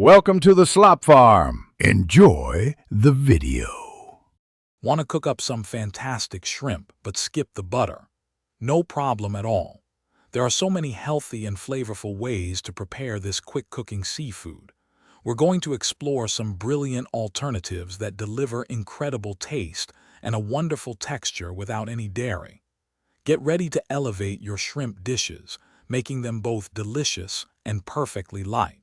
Welcome to the Slop Farm. Enjoy the video. Want to cook up some fantastic shrimp but skip the butter? No problem at all. There are so many healthy and flavorful ways to prepare this quick-cooking seafood. We're going to explore some brilliant alternatives that deliver incredible taste and a wonderful texture without any dairy. Get ready to elevate your shrimp dishes, making them both delicious and perfectly light.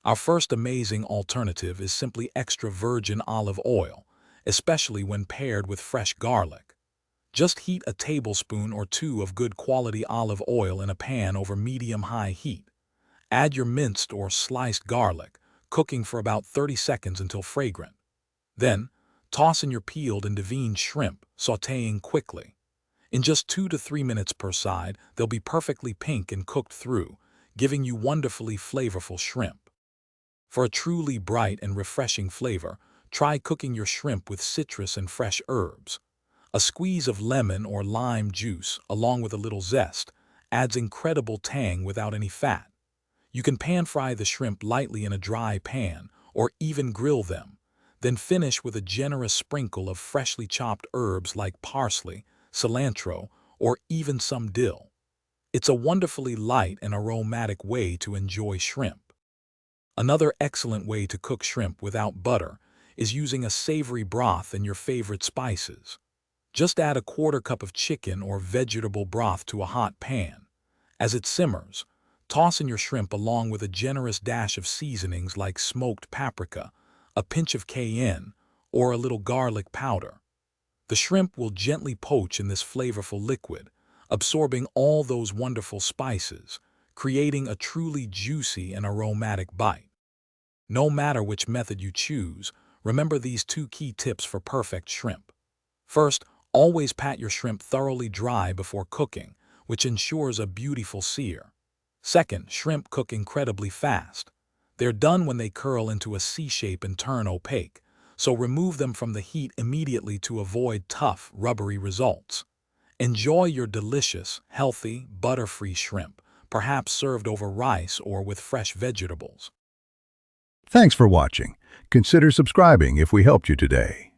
Our first amazing alternative is simply extra virgin olive oil, especially when paired with fresh garlic. Just heat a tablespoon or two of good quality olive oil in a pan over medium-high heat. Add your minced or sliced garlic, cooking for about 30 seconds until fragrant. Then, toss in your peeled and deveined shrimp, sautéing quickly. In just 2 to 3 minutes per side, they'll be perfectly pink and cooked through, giving you wonderfully flavorful shrimp. For a truly bright and refreshing flavor, try cooking your shrimp with citrus and fresh herbs. A squeeze of lemon or lime juice, along with a little zest, adds incredible tang without any fat. You can pan-fry the shrimp lightly in a dry pan, or even grill them, then finish with a generous sprinkle of freshly chopped herbs like parsley, cilantro, or even some dill. It's a wonderfully light and aromatic way to enjoy shrimp. Another excellent way to cook shrimp without butter is using a savory broth and your favorite spices. Just add a quarter cup of chicken or vegetable broth to a hot pan. As it simmers, toss in your shrimp along with a generous dash of seasonings like smoked paprika, a pinch of cayenne, or a little garlic powder. The shrimp will gently poach in this flavorful liquid, absorbing all those wonderful spices, creating a truly juicy and aromatic bite. No matter which method you choose, remember these 2 key tips for perfect shrimp. First, always pat your shrimp thoroughly dry before cooking, which ensures a beautiful sear. Second, shrimp cook incredibly fast. They're done when they curl into a C shape and turn opaque, so remove them from the heat immediately to avoid tough, rubbery results. Enjoy your delicious, healthy, butter-free shrimp, perhaps served over rice or with fresh vegetables. Thanks for watching. Consider subscribing if we helped you today.